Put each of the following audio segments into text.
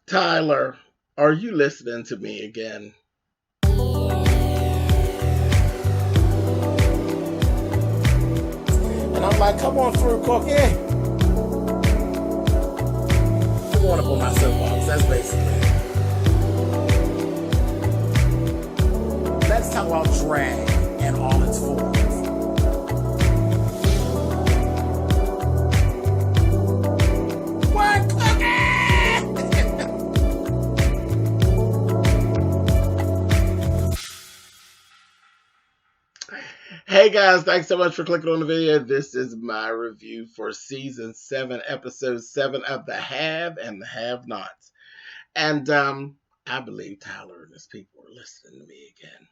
Tyler, are you listening to me again? And I'm like, come on through, Cookie. I'm going up on my soapbox. That's basically it. Let's talk about drag and all its forms. What, Cookie? Hey guys, thanks so much for clicking on the video. This is my review for Season 7, Episode 7 of the Have and the Have-Nots. And I believe Tyler and his people are listening to me again.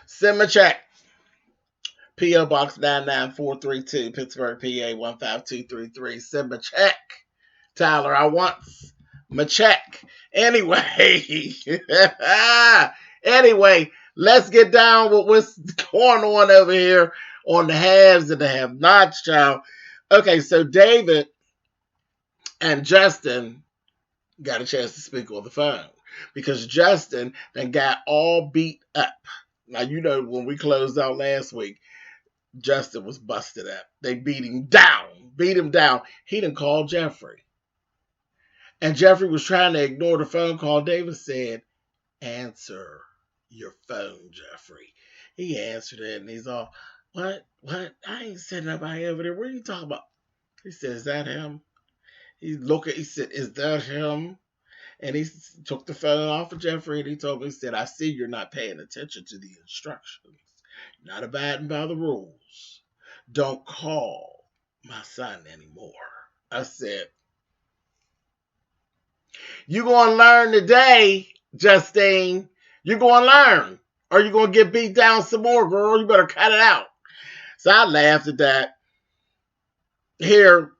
Send me a check. P.O. Box 99432, Pittsburgh, PA 15233. Send me a check. Tyler, I want my check. Anyway. Anyway, let's get down with what's going on over here on the haves and the have-nots, child. Okay, so David and Justin got a chance to speak on the phone because Justin then got all beat up. Now, you know, when we closed out last week, Justin was busted up. They beat him down. He didn't call Jeffrey. And Jeffrey was trying to ignore the phone call. David said, answer your phone, Jeffrey. He answered it, and he's all, what? I ain't sending nobody over there. What are you talking about? He said, is that him? He said, is that him? And he took the phone off of Jeffrey, and he told me, he said, I see you're not paying attention to the instructions. Not abiding by the rules. Don't call my son anymore. I said, you going to learn today, Justine. You're going to learn. Or you're going to get beat down some more, girl. You better cut it out. So I laughed at that. Here,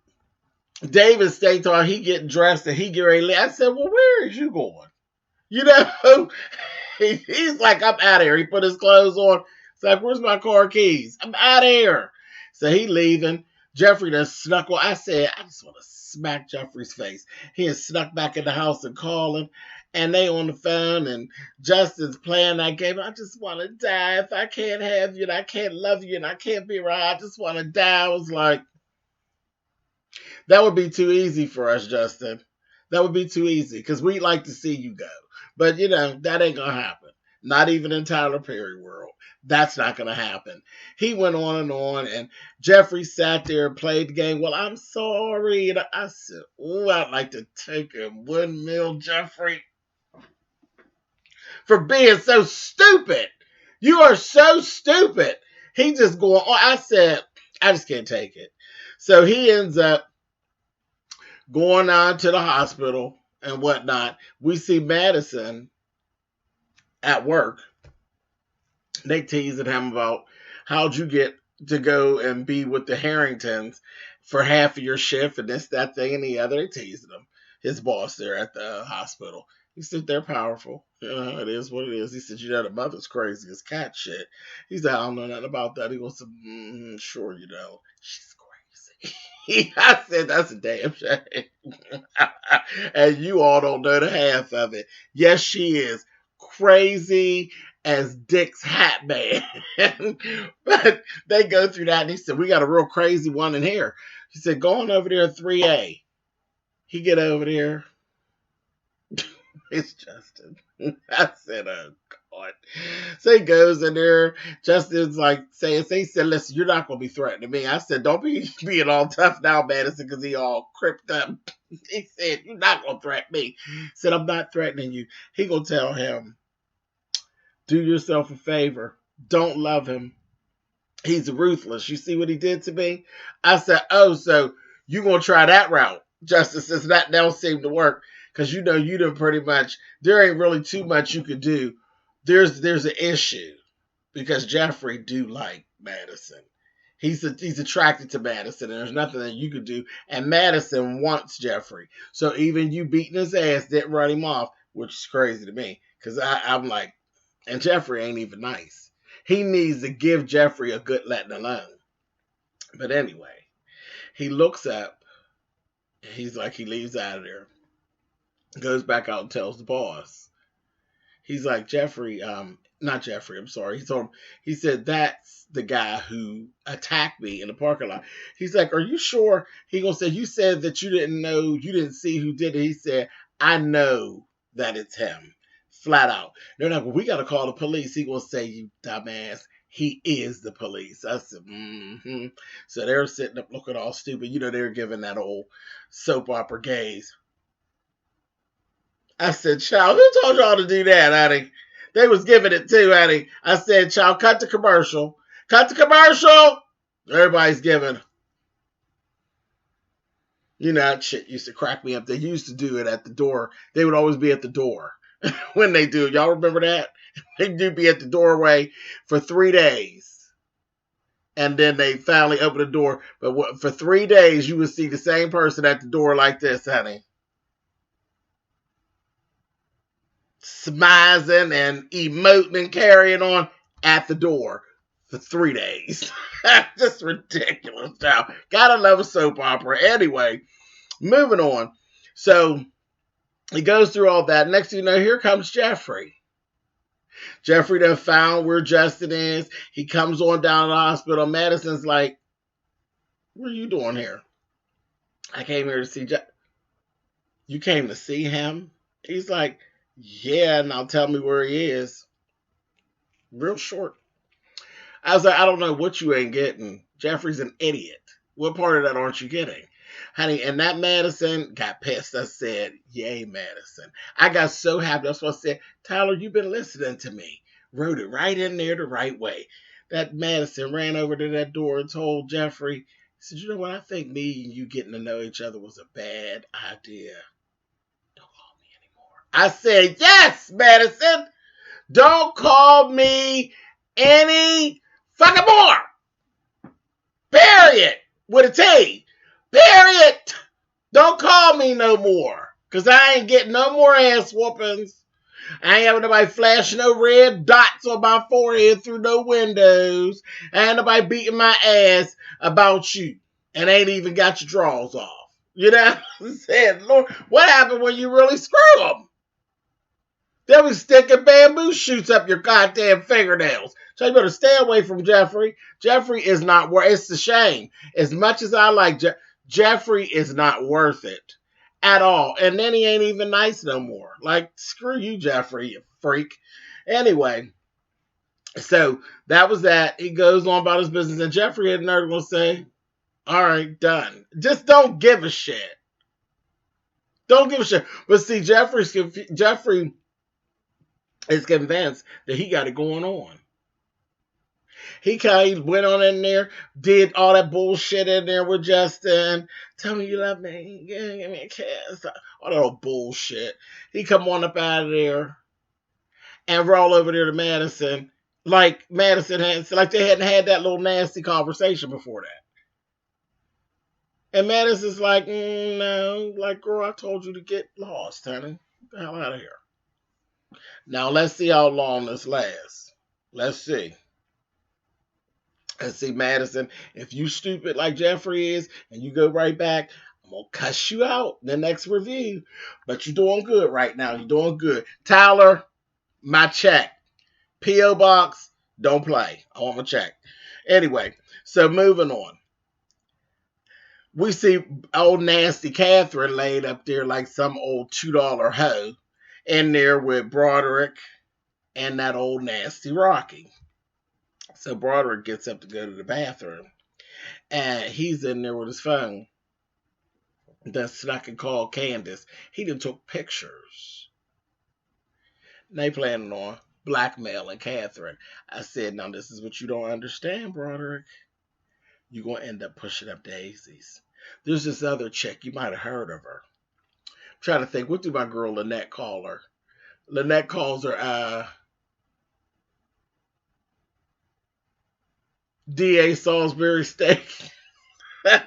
David stayed till he get dressed and he get ready to leave. I said, well, where is you going? You know, he's like, I'm out of here. He put his clothes on. It's like, where's my car keys? I'm out of here. So he leaving. Jeffrey just snuck on. I said, I just want to smack Jeffrey's face. He had snuck back in the house and calling. And they on the phone, and Justin's playing that game. I just want to die. If I can't have you, and I can't love you, and I can't be around, I just want to die. I was like, that would be too easy for us, Justin. That would be too easy, because we'd like to see you go. But, you know, that ain't going to happen. Not even in Tyler Perry world. That's not going to happen. He went on, and Jeffrey sat there and played the game. Well, I'm sorry. And I said, oh, I'd like to take a windmill, Jeffrey, for being so stupid. You are so stupid. He just going on. I said, I just can't take it. So he ends up going on to the hospital and whatnot. We see Madison at work. They teasing him about how'd you get to go and be with the Harringtons for half of your shift and this, that, thing, and the other. They teasing him. His boss there at the hospital. He said, they're powerful. You know, it is what it is. He said, you know, the mother's crazy as cat shit. He said, I don't know nothing about that. He goes, sure you know. She's crazy. I said, that's a damn shame. And you all don't know the half of it. Yes, she is crazy as Dick's hat man. But they go through that, and he said, we got a real crazy one in here. He said, go on over there 3A. He get over there. It's Justin. I said, oh, God. So he goes in there. Justin's like saying, he said, listen, you're not going to be threatening me. I said, don't be being all tough now, Madison, because he all cripped up. He said, you're not going to threaten me. He said, I'm not threatening you. He going to tell him, do yourself a favor. Don't love him. He's ruthless. You see what he did to me? I said, oh, so you going to try that route? Justin says, that don't seem to work. Because you know you done pretty much, there ain't really too much you could do. There's an issue. Because Jeffrey do like Madison. He's attracted to Madison, and there's nothing that you could do. And Madison wants Jeffrey. So even you beating his ass didn't run him off, which is crazy to me. Because I'm like, and Jeffrey ain't even nice. He needs to give Jeffrey a good letting alone. But anyway, he looks up. He's like, he leaves out of there. Goes back out and tells the boss. He's like, Jeffrey, not Jeffrey, I'm sorry. He said, that's the guy who attacked me in the parking lot. He's like, are you sure? He gonna say, you said that you didn't see who did it. He said, I know that it's him. Flat out. They're like, well, we gotta call the police. He gonna say, you dumbass, he is the police. I said, mm-hmm. So they're sitting up looking all stupid. They're giving that old soap opera gaze. I said, child, who told y'all to do that, honey? They was giving it too, honey. I said, child, cut the commercial. Cut the commercial. Everybody's giving. That shit used to crack me up. They used to do it at the door. They would always be at the door when they do. Y'all remember that? They do be at the doorway for 3 days. And then they finally open the door. But for 3 days, you would see the same person at the door like this, honey. Smizing and emoting and carrying on at the door for 3 days. Just ridiculous, child. Gotta love a soap opera. Anyway, moving on. So he goes through all that. Next thing you know, here comes Jeffrey. Jeffrey done found where Justin is. He comes on down to the hospital. Madison's like, what are you doing here? I came here to see You came to see him? He's like, yeah, now tell me where he is. Real short. I was like, I don't know what you ain't getting. Jeffrey's an idiot. What part of that aren't you getting? Honey, and that Madison got pissed. I said, yay, Madison. I got so happy. That's what I said, Tyler, you've been listening to me. Wrote it right in there the right way. That Madison ran over to that door and told Jeffrey, he said, you know what? I think me and you getting to know each other was a bad idea. Don't call me anymore. I said, yes, Madison. Don't call me any fucking more. Period. With a T. Period. Don't call me no more. Because I ain't getting no more ass whoopings. I ain't having nobody flashing no red dots on my forehead through no windows. I ain't nobody beating my ass about you. And ain't even got your drawers off. You know what I'm saying? Lord, what happened when you really screw them? They was sticking bamboo shoots up your goddamn fingernails. So you better stay away from Jeffrey. Jeffrey is not worth it. It's a shame. As much as I like Jeffrey is not worth it at all. And then he ain't even nice no more. Like, screw you, Jeffrey, you freak. Anyway, so that was that. He goes on about his business. And Jeffrey had nerve to say, all right, done. Just don't give a shit. Don't give a shit. But see, Jeffrey is convinced that he got it going on. He kind of went on in there, did all that bullshit in there with Justin. Tell me you love me. Give me a kiss. All that old bullshit. He come on up out of there and roll over there to Madison. Like Madison like they hadn't had that little nasty conversation before that. And Madison's like, no. Like, girl, I told you to get lost, honey. Get the hell out of here. Now, let's see how long this lasts. Let's see. Let's see, Madison, if you stupid like Jeffrey is and you go right back, I'm going to cuss you out in the next review. But you're doing good right now. You're doing good. Tyler, my check. P.O. Box, don't play. I want my check. Anyway, so moving on. We see old nasty Catherine laid up there like some old $2 hoe in there with Broderick and that old nasty Rocky. So Broderick gets up to go to the bathroom, and he's in there with his phone. That's so I can call Candace. He done took pictures. They planning on blackmailing Catherine. I said, now this is what you don't understand, Broderick. You're going to end up pushing up daisies. There's this other chick. You might have heard of her. I'm trying to think. What do my girl Lynette call her? Lynette calls her, D.A. Salisbury steak. But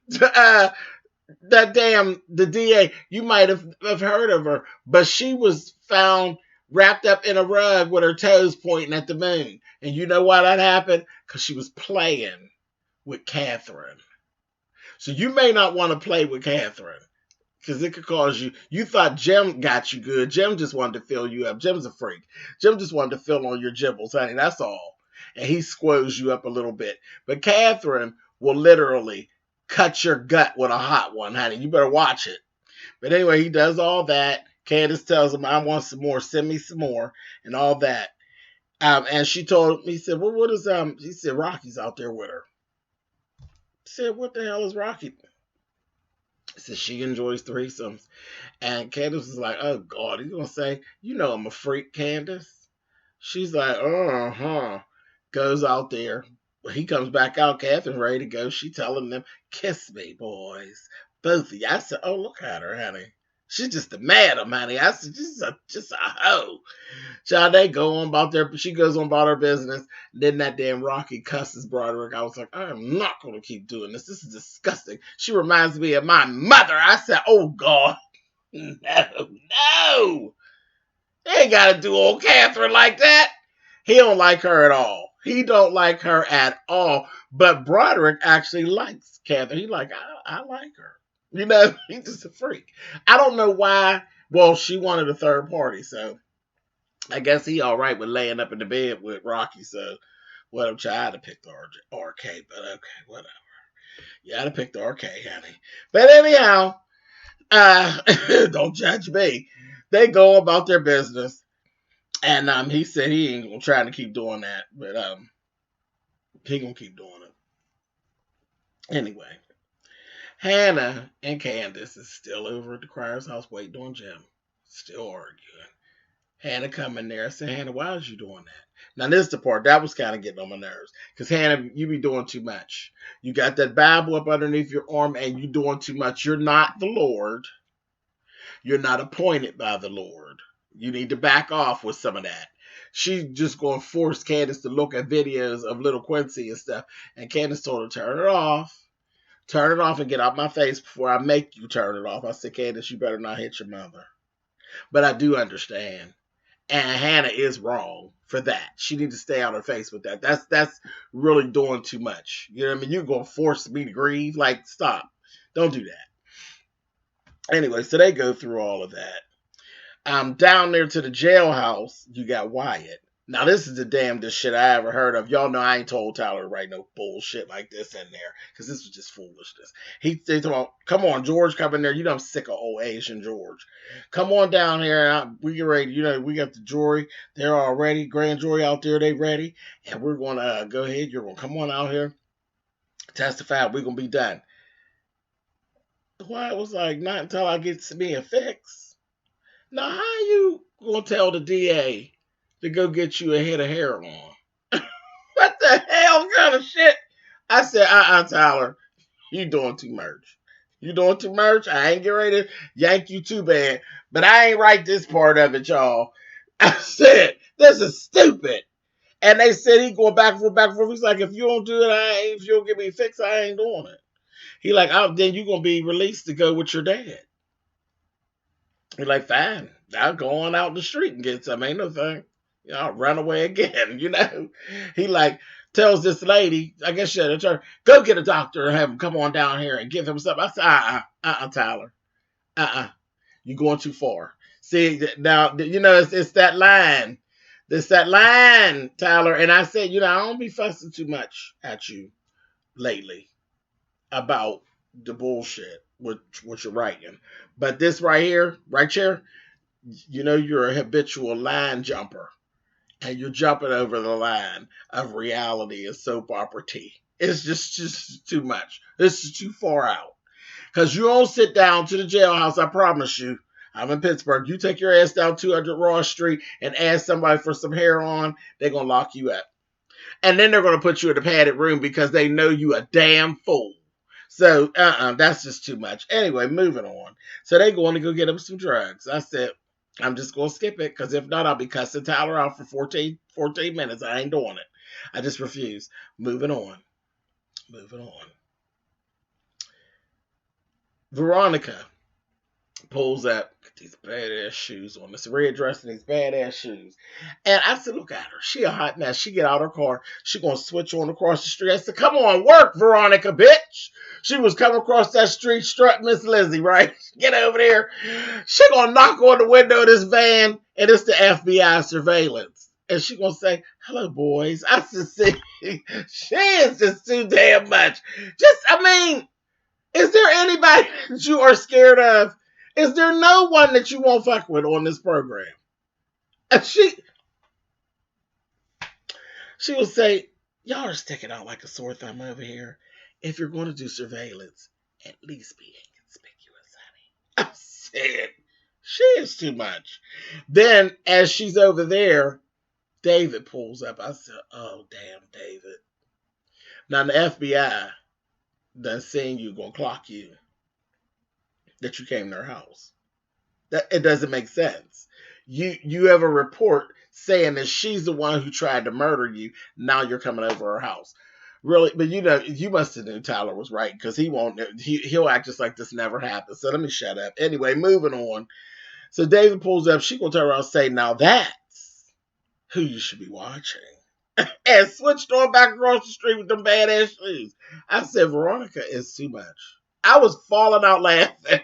the DA, you might have heard of her, but she was found wrapped up in a rug with her toes pointing at the moon. And you know why that happened? Because she was playing with Catherine. So you may not want to play with Catherine. Because it could cause you. You thought Jim got you good. Jim just wanted to fill you up. Jim's a freak. Jim just wanted to fill on your gibbles, honey. That's all. And he squoze you up a little bit. But Catherine will literally cut your gut with a hot one, honey. You better watch it. But anyway, he does all that. Candace tells him, I want some more. Send me some more. And all that. And she told him, he said, well, what is, he said, Rocky's out there with her. I said, what the hell is Rocky? Says she enjoys threesomes. And Candace is like, oh, God, he's going to say, you know I'm a freak, Candace. She's like, uh-huh. Goes out there. He comes back out. Catherine's ready to go. She telling them, kiss me, boys. Both of you. I said, oh, look at her, honey. She's just a madam, honey. I said, just a hoe. Child, they go on about their, she goes on about her business. Then that damn Rocky cusses Broderick. I was like, I am not going to keep doing this. This is disgusting. She reminds me of my mother. I said, oh, God. No. They ain't got to do old Catherine like that. He don't like her at all. He don't like her at all. But Broderick actually likes Catherine. He like, I like her. You know, he's just a freak. I don't know why. Well, she wanted a third party, so I guess he all right with laying up in the bed with Rocky. So, well, I'm trying to pick the RK, but okay, whatever. You had to pick the RK, honey. But anyhow, don't judge me. They go about their business, and he said he ain't gonna try to keep doing that, but he gonna keep doing it anyway. Hannah and Candace is still over at the Crier's house waiting on Jim. Still arguing. Hannah come in there. I said, Hannah, why was you doing that? Now, this is the part that was kind of getting on my nerves. Because, Hannah, you be doing too much. You got that Bible up underneath your arm and you doing too much. You're not the Lord. You're not appointed by the Lord. You need to back off with some of that. She's just going to force Candace to look at videos of little Quincy and stuff. And Candace told her, turn it off. Turn it off and get out my face before I make you turn it off. I said, Candace, you better not hit your mother. But I do understand. And Hannah is wrong for that. She needs to stay on her face with that. That's really doing too much. You know what I mean? You're going to force me to grieve? Like, stop. Don't do that. Anyway, so they go through all of that. Down there to the jailhouse, you got Wyatt. Now, this is the damnedest shit I ever heard of. Y'all know I ain't told Tyler to write no bullshit like this in there. Because this was just foolishness. They told, come on, George, come in there. You know I'm sick of old Asian George. Come on down here. We get ready. You know, we got the jury. They're all ready. Grand jury out there. They ready. And we're going to go ahead. You're going to come on out here. Testify. We're going to be done. Wyatt was like, not until I get me a fix. Now, how you going to tell the DA to go get you a head of hair on? What the hell kind of shit? I said, Tyler, you doing too much. You doing too much? I ain't getting ready to yank you too bad. But I ain't write this part of it, y'all. I said, this is stupid. And they said he going back and forth, back and forth. He's like, if you don't do it, if you don't give me a fix, I ain't doing it. He like, then you going to be released to go with your dad. He's like, fine. I'll go on out in the street and get some. Ain't no thing. You know, I'll run away again, you know. He like tells this lady, I guess she had a turn, go get a doctor and have him come on down here and give him something. I said, Tyler. You're going too far. See, now, you know, it's that line. It's that line, Tyler. And I said, you know, I don't be fussing too much at you lately about the bullshit with what you're writing. But this right here, you know, you're a habitual line jumper. And you're jumping over the line of reality and soap opera tea. It's just too much. This is too far out. Because you don't sit down to the jailhouse, I promise you. I'm in Pittsburgh. You take your ass down 200 Ross Street and ask somebody for some hair on, they're going to lock you up. And then they're going to put you in a padded room because they know you a damn fool. So, that's just too much. Anyway, moving on. So they going to go get him some drugs. I said, I'm just going to skip it because if not, I'll be cussing Tyler out for 14 minutes. I ain't doing it. I just refuse. Moving on. Veronica pulls up, got these badass shoes on, this red dress and these badass shoes. And I said, look at her. She a hot mess. She get out her car. She gonna switch on across the street. I said, come on, work, Veronica, bitch. She was coming across that street strutting Miss Lizzie, right? Get over there. She gonna knock on the window of this van, and it's the FBI surveillance. And she gonna say, hello, boys. I said, see, she is just too damn much. Is there anybody that you are scared of? Is there no one that you won't fuck with on this program? And she will say, y'all are sticking out like a sore thumb over here. If you're going to do surveillance, at least be inconspicuous, honey. I said, she is too much. Then, as she's over there, David pulls up. I said, oh, damn, David. Now, the FBI done seen you gonna clock you that you came to their house. That it doesn't make sense. You have a report saying that she's the one who tried to murder you. Now you're coming over her house. Really, but you must have knew Tyler was right, because he'll act just like this never happened. So let me shut up. Anyway, moving on. So David pulls up. She gonna turn around and say, now that's who you should be watching. And switched on back across the street with them badass shoes. I said, Veronica is too much. I was falling out laughing.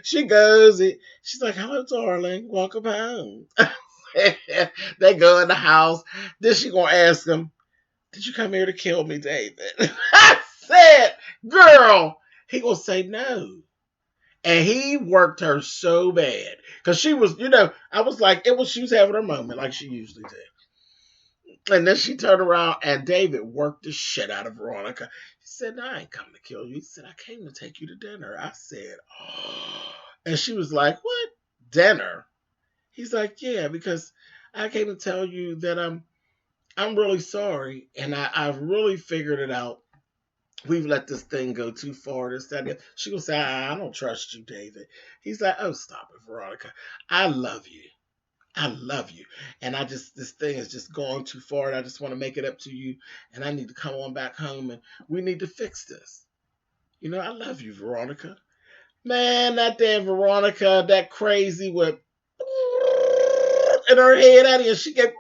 She goes, she's like, hello, darling. Welcome home. They go in the house. Then she gonna ask him, did you come here to kill me, David? I said, girl. He gonna say no. And he worked her so bad. Because she was, I was like, she was having her moment like she usually did. And then she turned around and David worked the shit out of Veronica. He said, no, I ain't come to kill you. He said, I came to take you to dinner. I said, oh. And she was like, what? Dinner? He's like, yeah, because I came to tell you that I'm really sorry. And I've really figured it out. We've let this thing go too far. This, that, that. She gonna say, I don't trust you, David. He's like, oh, stop it, Veronica. I love you. I love you. And this thing is just going too far, and I just want to make it up to you, and I need to come on back home, and we need to fix this. I love you, Veronica. Man, that damn Veronica, that crazy with in her head out here, she get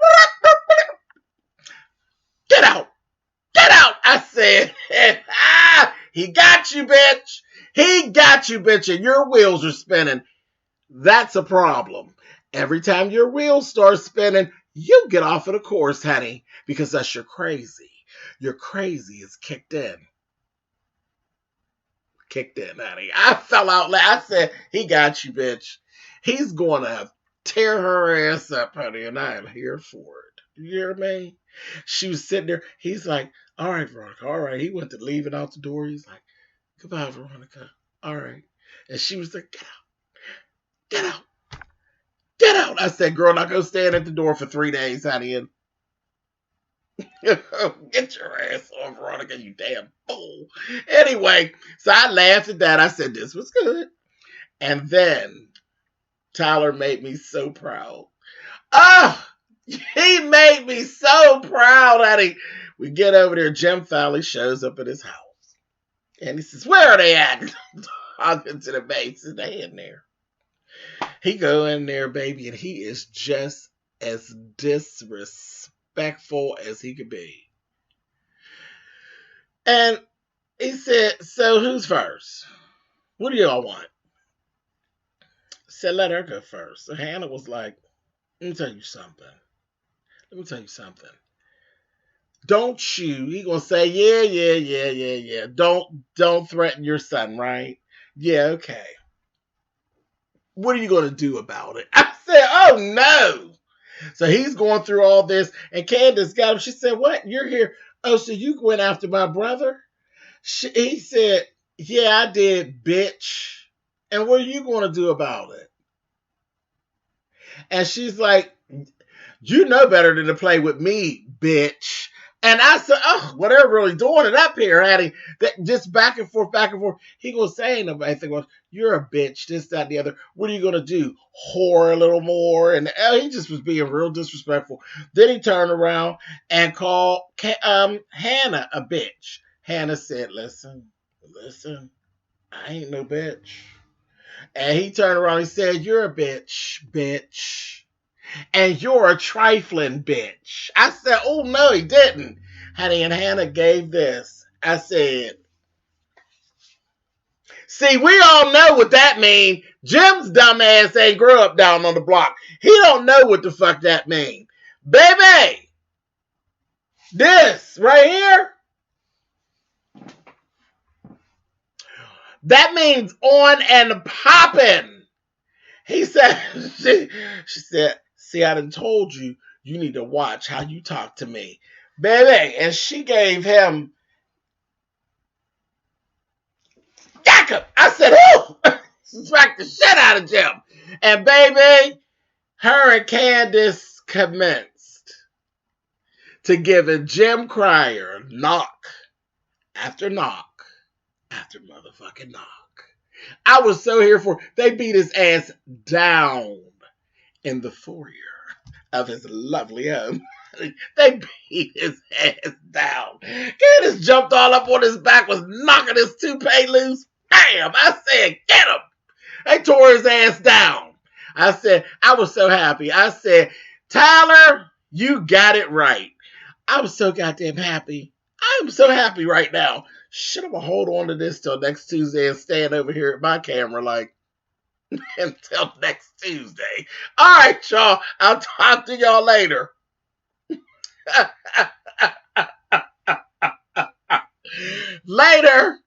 get out. Get out. I said, he got you, bitch. He got you, bitch, and your wheels are spinning. That's a problem. Every time your wheels start spinning, you get off of the course, honey, because that's your crazy. Your crazy is kicked in. Kicked in, honey. I fell out loud. I said, he got you, bitch. He's going to tear her ass up, honey, and I am here for it. You hear me? She was sitting there. He's like, all right, Veronica, all right. He went to leaving out the door. He's like, goodbye, Veronica. All right. And she was like, get out. Get out. Get out. I said, girl, not go stand at the door for 3 days, honey. And get your ass on, Veronica, you damn fool. Anyway, so I laughed at that. I said, this was good. And then Tyler made me so proud. He made me so proud, honey. We get over there. Jim finally shows up at his house. And he says, where are they at? Talking to the base. They in there. He go in there, baby, and he is just as disrespectful as he could be. And he said, so who's first? What do y'all want? I said, let her go first. So Hannah was like, let me tell you something. Don't you, he gonna say, yeah. Don't threaten your son, right? Yeah, okay. What are you going to do about it? I said, oh, no. So he's going through all this. And Candace got him. She said, what? You're here. Oh, so you went after my brother? He said, yeah, I did, bitch. And what are you going to do about it? And she's like, you know better than to play with me, bitch. And I said, oh, well, they're really doing it up here, Hattie. That just back and forth. He gonna say nobody think, well, you're a bitch, this, that, the other. What are you gonna do? Whore a little more? And he just was being real disrespectful. Then he turned around and called Hannah a bitch. Hannah said, listen, I ain't no bitch. And he turned around and said, "You're a bitch. And you're a trifling bitch." I said, "Oh, no, he didn't." Honey, and Hannah gave this. I said, "See, we all know what that means. Jim's dumbass ain't grew up down on the block. He don't know what the fuck that means. Baby, this right here, that means on and popping." He said, she said, "See, I done told you, you need to watch how you talk to me, baby." And she gave him, Jacob. I said, "Ooh," smacked the shit out of Jim. And baby, her and Candace commenced to giving Jim Cryer knock after knock after motherfucking knock. I was so here for, they beat his ass down in the foyer of his lovely home. They beat his ass down. Candace jumped all up on his back, was knocking his toupee loose. Bam! I said, "Get him!" They tore his ass down. I said, I was so happy. I said, "Tyler, you got it right." I was so goddamn happy. I'm so happy right now. Shit, I'm gonna hold on to this till next Tuesday and stand over here at my camera like, until next Tuesday. All right, y'all. I'll talk to y'all later. Later.